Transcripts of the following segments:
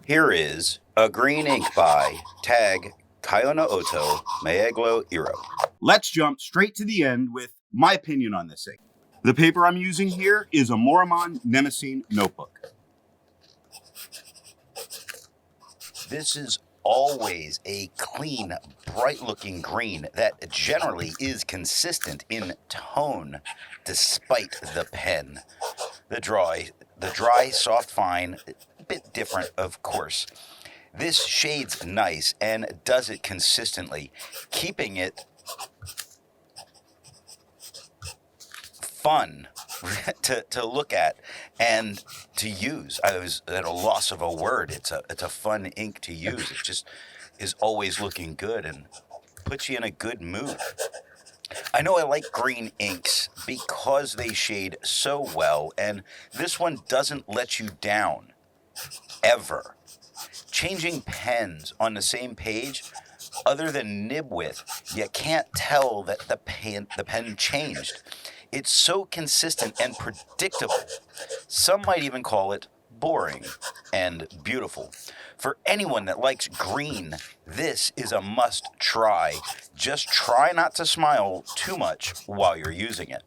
Here is a green ink by Tag Kyo Meeglo Iro. Let's jump straight to the end with my opinion on this ink. The paper I'm using here is a Maruman Mnemosyne Notebook. This is always a clean, bright-looking green that generally is consistent in tone despite the pen. The dry, soft, fine, a bit different, of course. This shade's nice and does it consistently, keeping it fun to look at and to use. I was at a loss of a word. It's a fun ink to use. It just is always looking good and puts you in a good mood. I know I like green inks because they shade so well, and this one doesn't let you down, ever. Changing pens on the same page, other than nib width, you can't tell that the pen changed. It's so consistent and predictable. Some might even call it boring and beautiful. For anyone that likes green, this is a must try. Just try not to smile too much while you're using it.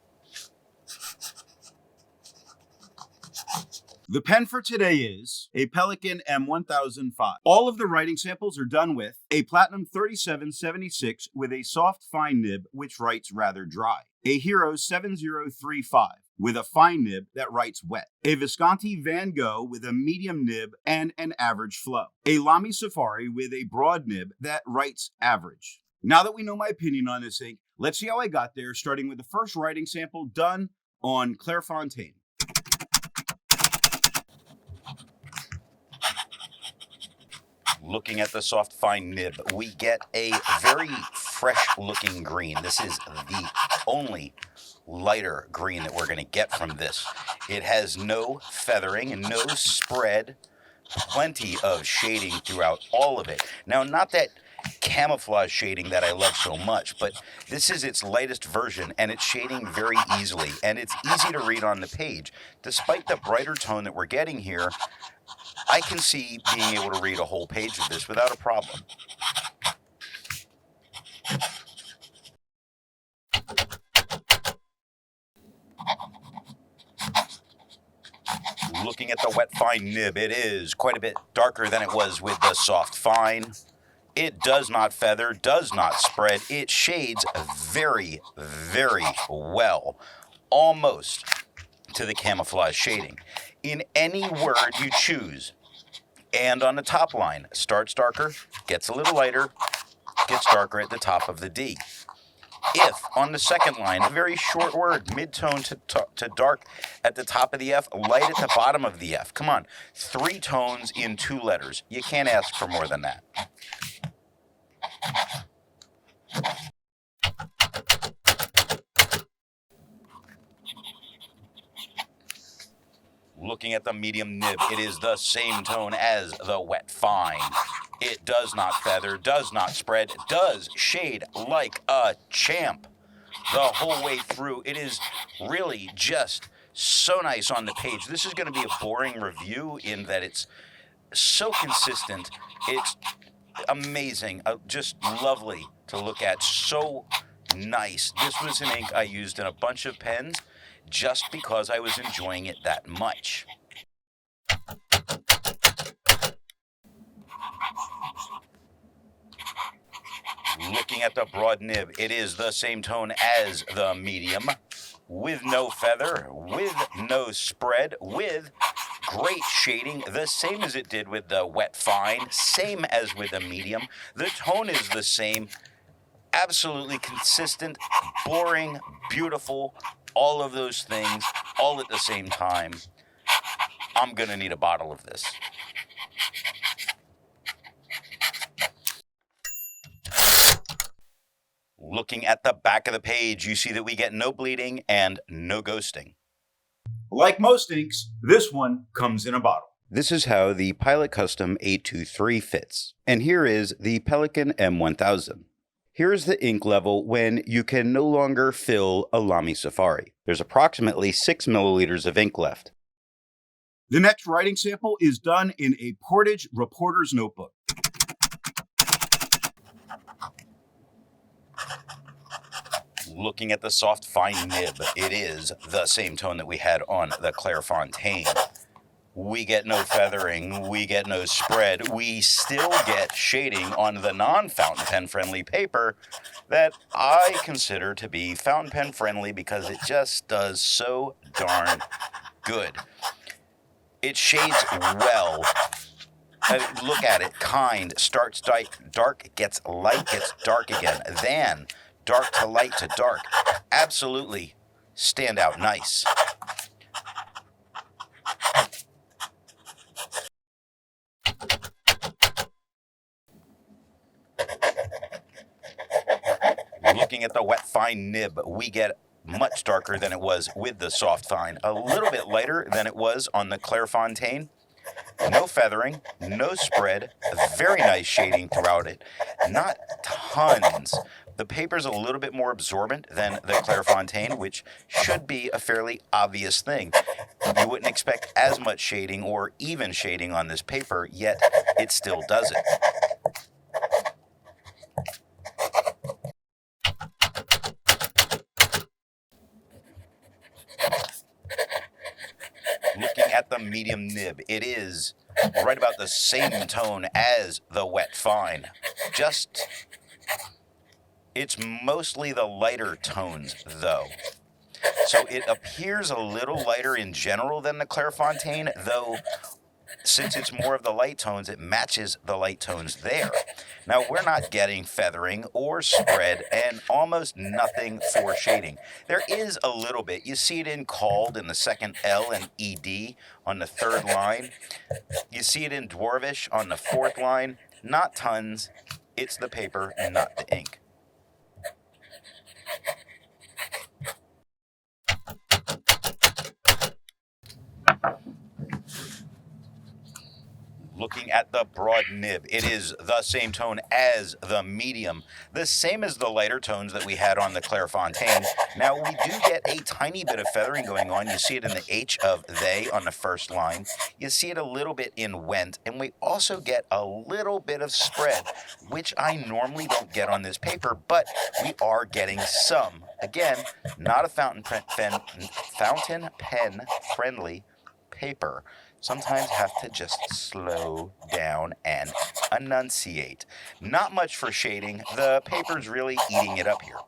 The pen for today is a Pelikan M1005. All of the writing samples are done with a Platinum 3776 with a soft fine nib which writes rather dry, a Hero 7035 with a fine nib that writes wet, a Visconti Van Gogh with a medium nib and an average flow, a Lamy Safari with a broad nib that writes average. Now that we know my opinion on this ink, let's see how I got there, starting with the first writing sample done on Clairfontaine. Looking at the soft fine nib, we get a very fresh looking green. This is the only lighter green that we're going to get from this. It has no feathering and no spread, plenty of shading throughout all of it. Now, not that camouflage shading that I love so much, but this is its lightest version and it's shading very easily and it's easy to read on the page. Despite the brighter tone that we're getting here, I can see being able to read a whole page of this without a problem. Looking at the wet fine nib, it is quite a bit darker than it was with the soft fine. It does not feather, does not spread. It shades very, very well, almost to the camouflage shading. In any word you choose, and on the top line, starts darker, gets a little lighter, gets darker at the top of the D. If, on the second line, a very short word, mid-tone to dark at the top of the F, light at the bottom of the F. Come on, 3 tones in 2 letters. You can't ask for more than that. Looking at the medium nib, it is the same tone as the wet fine. It does not feather, does not spread, does shade like a champ the whole way through. It is really just so nice on the page. This is going to be a boring review in that it's so consistent. It's amazing, just lovely to look at, so nice. This was an ink I used in a bunch of pens just because I was enjoying it that much. Looking at the broad nib, it is the same tone as the medium, with no feather, with no spread, with great shading, the same as it did with the wet fine, same as with the medium. The tone is the same, absolutely consistent, boring, beautiful, all of those things, all at the same time. I'm gonna need a bottle of this. Looking at the back of the page, you see that we get no bleeding and no ghosting. Like most inks, this one comes in a bottle. This is how the Pilot Custom 823 fits. And here is the Pelikan M1000. Here is the ink level when you can no longer fill a Lamy Safari. There's approximately 6 milliliters of ink left. The next writing sample is done in a Portage reporter's notebook. Looking at the soft fine nib, it is the same tone that we had on the Clairfontaine. We get no feathering, we get no spread, we still get shading on the non-fountain pen friendly paper that I consider to be fountain pen friendly because it just does so darn good. It shades well. Look at it, kind, starts dark, gets light, gets dark again, then dark to light to dark. Absolutely stand out nice. Looking at the wet fine nib, we get much darker than it was with the soft fine, a little bit lighter than it was on the Clairfontaine. No feathering, no spread, very nice shading throughout it. Not tons. The paper's a little bit more absorbent than the Clairfontaine, which should be a fairly obvious thing. You wouldn't expect as much shading or even shading on this paper, yet it still does it. Looking at the medium nib, it is right about the same tone as the wet fine. It's mostly the lighter tones, though. So it appears a little lighter in general than the Clairfontaine, though since it's more of the light tones, it matches the light tones there. Now, we're not getting feathering or spread and almost nothing for shading. There is a little bit. You see it in called in the second L and ED on the third line. You see it in dwarvish on the fourth line. Not tons. It's the paper and not the ink. Looking at the broad nib, it is the same tone as the medium, the same as the lighter tones that we had on the Clairfontaine. Now, we do get a tiny bit of feathering going on. You see it in the H of they on the first line. You see it a little bit in went, and we also get a little bit of spread, which I normally don't get on this paper, but we are getting some. Again, not a fountain pen friendly paper. Sometimes have to just slow down and enunciate. Not much for shading. The paper's really eating it up here.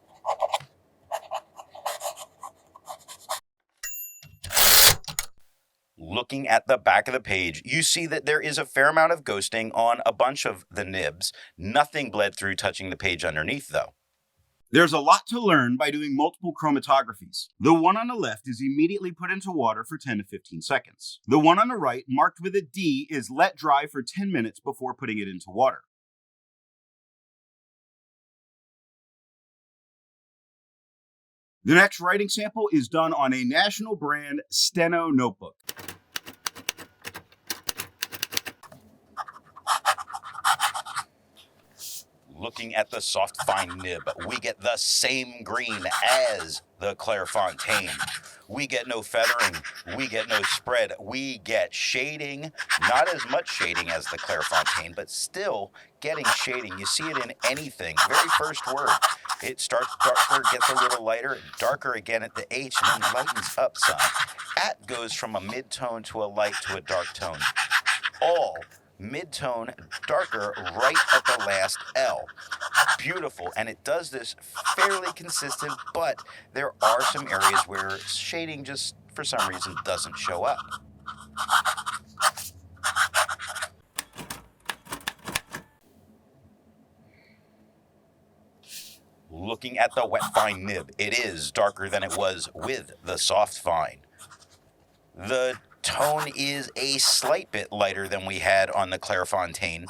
Looking at the back of the page, you see that there is a fair amount of ghosting on a bunch of the nibs. Nothing bled through touching the page underneath, though. There's a lot to learn by doing multiple chromatographies. The one on the left is immediately put into water for 10 to 15 seconds. The one on the right, marked with a D, is let dry for 10 minutes before putting it into water. The next writing sample is done on a national brand Steno notebook. Looking at the soft fine nib, we get the same green as the Clairfontaine. We get no feathering, we get no spread, we get shading, not as much shading as the Clairfontaine, but still getting shading. You see it in anything. Very first word. It starts darker, gets a little lighter, darker again at the H, and then lightens up some. At goes from a mid-tone to a light to a dark tone. All mid-tone, darker, right at the last L. Beautiful, and it does this fairly consistent, but there are some areas where shading just, for some reason, doesn't show up. Looking at the wet fine nib, it is darker than it was with the soft fine. The tone is a slight bit lighter than we had on the Clairfontaine.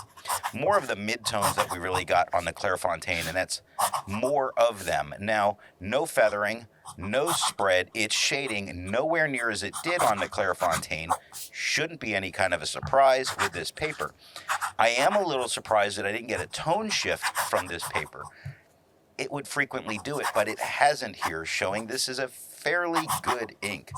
More of the mid-tones that we really got on the Clairfontaine, and that's more of them. Now, no feathering, no spread. It's shading nowhere near as it did on the Clairfontaine. Shouldn't be any kind of a surprise with this paper. I am a little surprised that I didn't get a tone shift from this paper. It would frequently do it, but it hasn't here, showing this is a fairly good ink.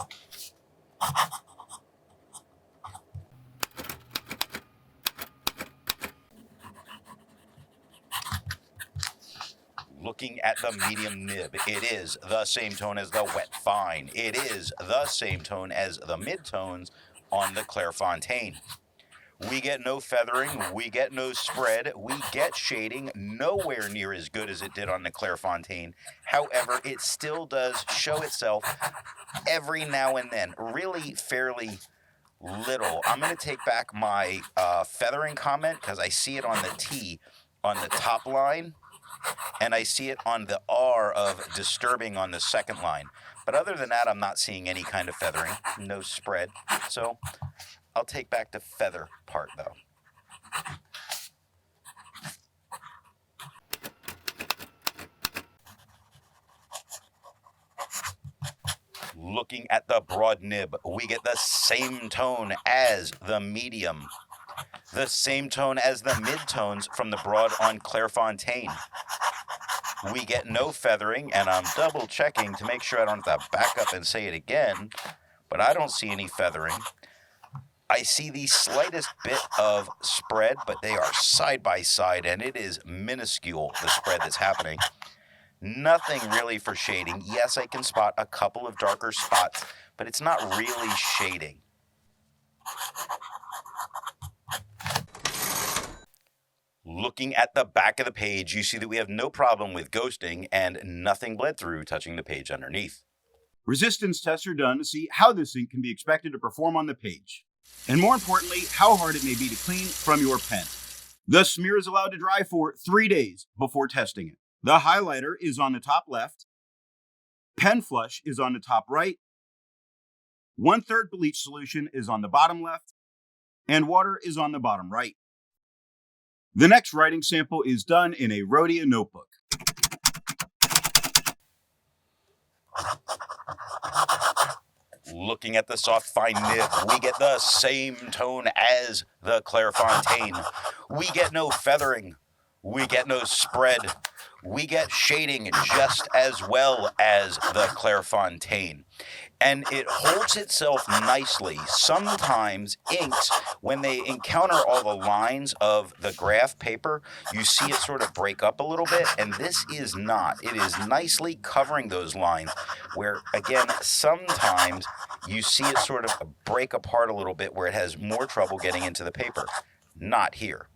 Looking at the medium nib, it is the same tone as the wet fine. It is the same tone as the midtones on the Clairefontaine. We get no feathering, we get no spread, we get shading, nowhere near as good as it did on the Clairefontaine. However, it still does show itself every now and then, really fairly little. I'm going to take back my feathering comment because I see it on the T on the top line, and I see it on the R of disturbing on the second line. But other than that, I'm not seeing any kind of feathering, no spread. So I'll take back the feather part, though. Looking at the broad nib, we get the same tone as the medium, the same tone as the midtones from the broad on Clairefontaine. We get no feathering, and I'm double checking to make sure I don't have to back up and say it again, but I don't see any feathering. I see the slightest bit of spread, but they are side by side, and it is minuscule, the spread that's happening. Nothing really for shading. Yes, I can spot a couple of darker spots, but it's not really shading. Looking at the back of the page, you see that we have no problem with ghosting and nothing bled through touching the page underneath. Resistance tests are done to see how this ink can be expected to perform on the page, and more importantly, how hard it may be to clean from your pen. The smear is allowed to dry for 3 days before testing it. The highlighter is on the top left, pen flush is on the top right, 1/3 bleach solution is on the bottom left, and water is on the bottom right. The next writing sample is done in a Rhodia notebook. Looking at the soft fine nib, we get the same tone as the Clairefontaine. We get no feathering, we get no spread, we get shading just as well as the Clairefontaine. And it holds itself nicely. Sometimes inks, when they encounter all the lines of the graph paper, you see it sort of break up a little bit, and this is not. It is nicely covering those lines, where, again, sometimes you see it sort of break apart a little bit where it has more trouble getting into the paper. Not here.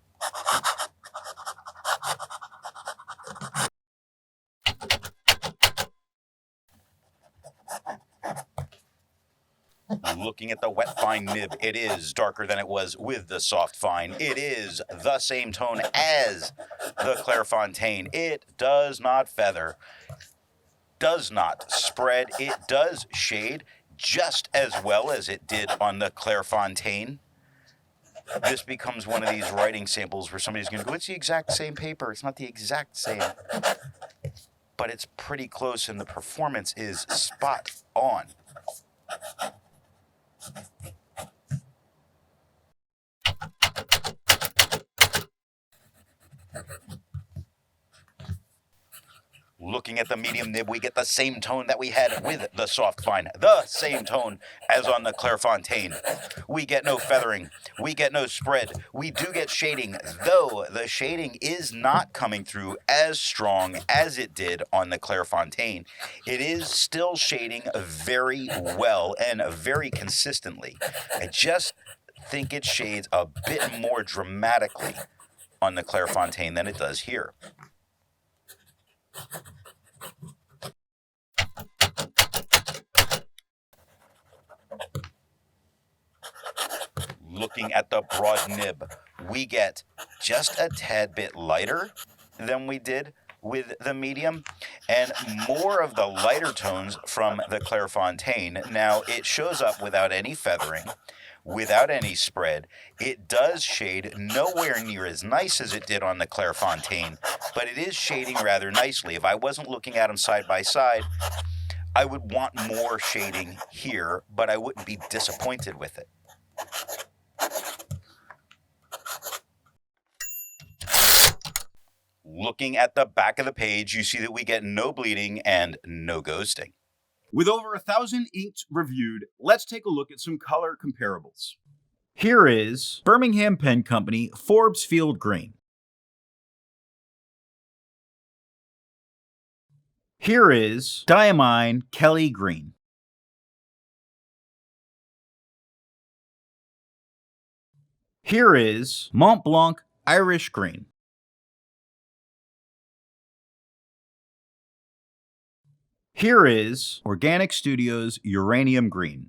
Looking at the wet fine nib, it is darker than it was with the soft fine. It is the same tone as the Clairefontaine. It does not feather, does not spread. It does shade just as well as it did on the Clairefontaine. This becomes one of these writing samples where somebody's going to go, it's the exact same paper. It's not the exact same, but it's pretty close, and the performance is spot on. Looking at the medium nib, we get the same tone that we had with the soft fine, the same tone as on the Clairefontaine. We get no feathering, we get no spread, we do get shading, though the shading is not coming through as strong as it did on the Clairefontaine. It is still shading very well and very consistently. I just think it shades a bit more dramatically on the Clairefontaine than it does here. Looking at the broad nib, we get just a tad bit lighter than we did with the medium, and more of the lighter tones from the Clairefontaine. Now, it shows up without any feathering, without any spread. It does shade nowhere near as nice as it did on the Clairefontaine, but it is shading rather nicely. If I wasn't looking at them side by side, I would want more shading here, but I wouldn't be disappointed with it. Looking at the back of the page, you see that we get no bleeding and no ghosting. With over 1,000 inks reviewed, let's take a look at some color comparables. Here is Birmingham Pen Company Forbes Field Green. Here is Diamine Kelly Green. Here is Mont Blanc Irish Green. Here is Organic Studios Uranium Green.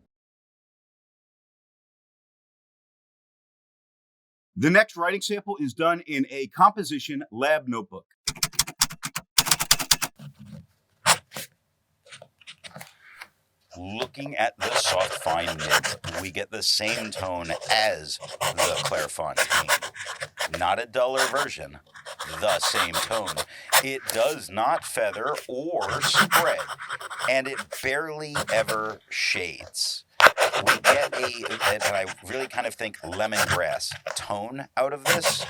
The next writing sample is done in a composition lab notebook. Looking at the soft fine nib, we get the same tone as the Clairfontaine. Not a duller version, the same tone. It does not feather or spread, and it barely ever shades. We get and I really kind of think lemongrass tone out of this.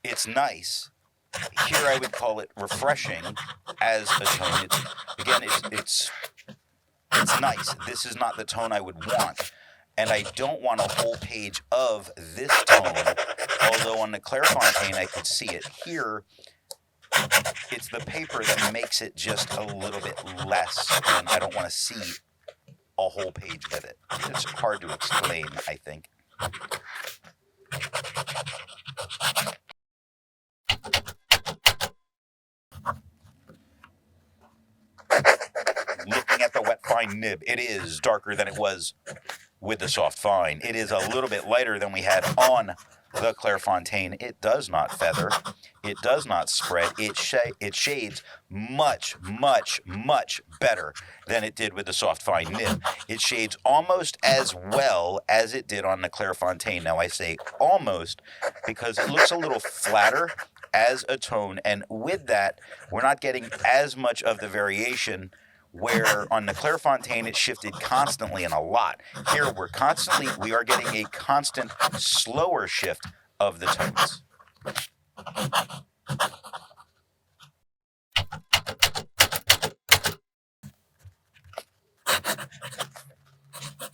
It's nice. Here I would call it refreshing as a tone. It's nice. This is not the tone I would want. And I don't want a whole page of this tone, although on the Clairfontaine I could see it. Here, it's the paper that makes it just a little bit less, and I don't want to see a whole page with it. It's hard to explain, I think. Looking at the wet fine nib, it is darker than it was with the soft fine. It is a little bit lighter than we had on the Clairfontaine. It does not feather. It does not spread. It shades much, much, much better than it did with the soft fine nib. It shades almost as well as it did on the Clairfontaine. Now I say almost because it looks a little flatter as a tone, and with that, we're not getting as much of the variation where on the Clairfontaine it shifted constantly and a lot. Here we are getting a constant slower shift of the tones.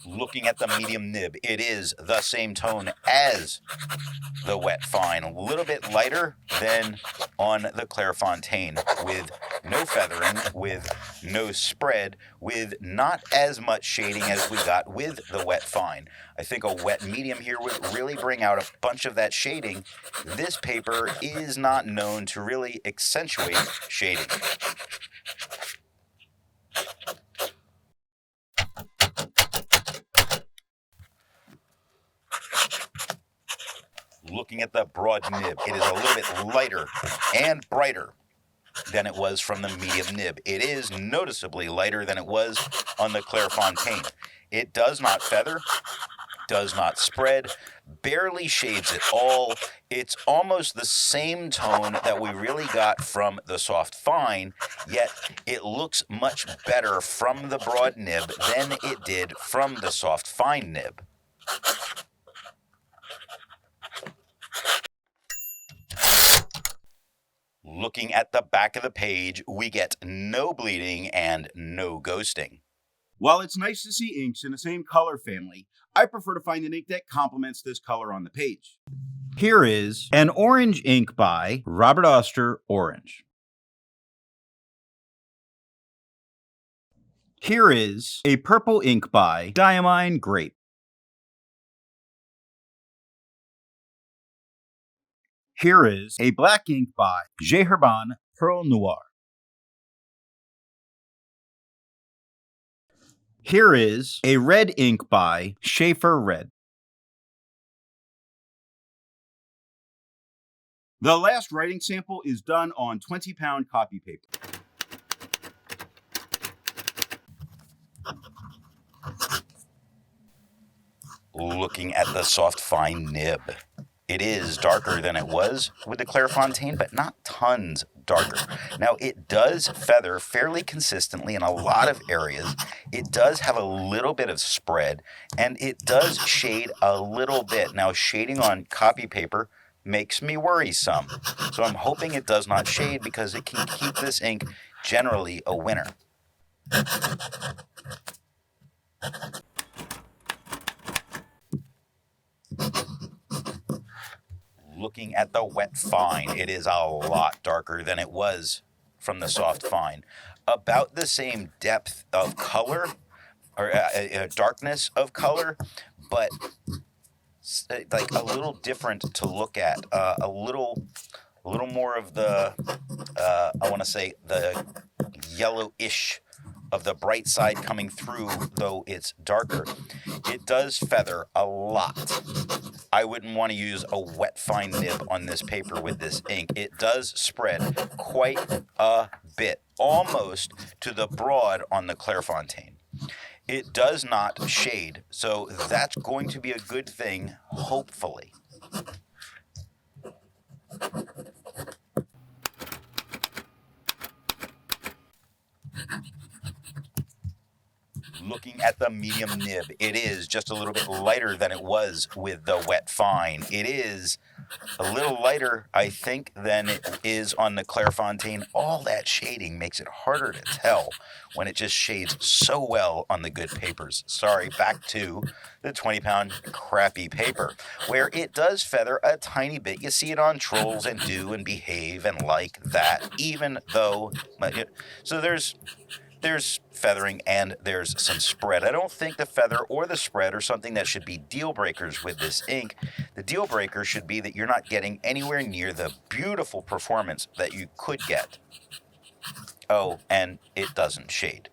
Looking at the medium nib, it is the same tone as the wet fine, a little bit lighter than on the Clairfontaine, with no feathering, with no spread, with not as much shading as we got with the wet fine. I think a wet medium here would really bring out a bunch of that shading. This paper is not known to really accentuate shading. Looking at the broad nib, it is a little bit lighter and brighter than it was from the medium nib. It is noticeably lighter than it was on the Clairfontaine. It does not feather, does not spread, barely shades at all. It's almost the same tone that we really got from the soft fine, yet it looks much better from the broad nib than it did from the soft fine nib. Looking at the back of the page, we get no bleeding and no ghosting. While it's nice to see inks in the same color family, I prefer to find an ink that complements this color on the page. Here is an orange ink by Robert Oster Orange. Here is a purple ink by Diamine Grape. Here is a black ink by J.R.R. Pearl Noir. Here is a red ink by Schaefer Red. The last writing sample is done on 20-pound copy paper. Looking at the soft fine nib, it is darker than it was with the Clairfontaine, but not tons darker. Now, it does feather fairly consistently in a lot of areas. It does have a little bit of spread, and it does shade a little bit. Now, shading on copy paper makes me worry some. So I'm hoping it does not shade because it can keep this ink generally a winner. Looking at the wet fine, it is a lot darker than it was from the soft fine. About the same depth of color, or darkness of color, but like a little different to look at. A little more of the, I want to say, the yellowish of the bright side coming through, though it's darker. It does feather a lot. I wouldn't want to use a wet fine nib on this paper with this ink. It does spread quite a bit, almost to the broad on the Clairfontaine. It does not shade, so that's going to be a good thing, hopefully. Looking at the medium nib, it is just a little bit lighter than it was with the wet fine. It is a little lighter, I think, than it is on the Clairfontaine. All that shading makes it harder to tell when it just shades so well on the good papers. Sorry, back to the 20-pound crappy paper, where it does feather a tiny bit. You see it on Trolls and Do and Behave and Like That, even though... So there's feathering and there's some spread. I don't think the feather or the spread are something that should be deal breakers with this ink. The deal breaker should be that you're not getting anywhere near the beautiful performance that you could get. Oh, and it doesn't shade.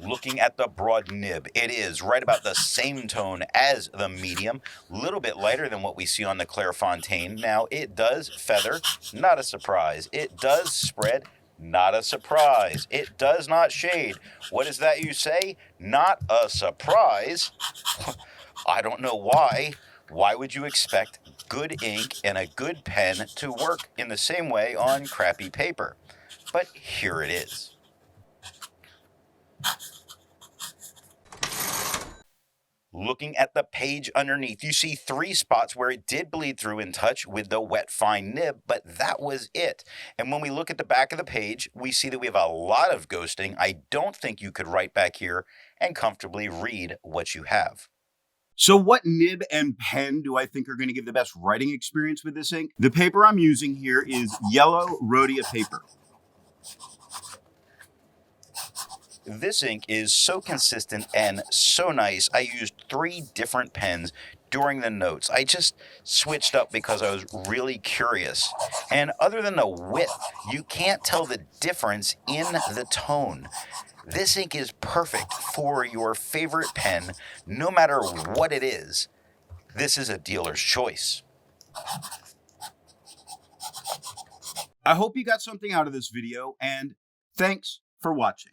Looking at the broad nib, it is right about the same tone as the medium, a little bit lighter than what we see on the Clairfontaine. Now, it does feather, not a surprise. It does spread, not a surprise. It does not shade. What is that you say? Not a surprise? I don't know why. Why would you expect good ink and a good pen to work in the same way on crappy paper? But here it is. Looking at the page underneath, you see 3 spots where it did bleed through and touch with the wet fine nib, but that was it. And when we look at the back of the page, we see that we have a lot of ghosting. I don't think you could write back here and comfortably read what you have. So what nib and pen do I think are going to give the best writing experience with this ink? The paper I'm using here is yellow Rhodia paper. This ink is so consistent and so nice. I used 3 different pens during the notes. I just switched up because I was really curious. And other than the width, you can't tell the difference in the tone. This ink is perfect for your favorite pen, no matter what it is. This is a dealer's choice. I hope you got something out of this video, and thanks for watching.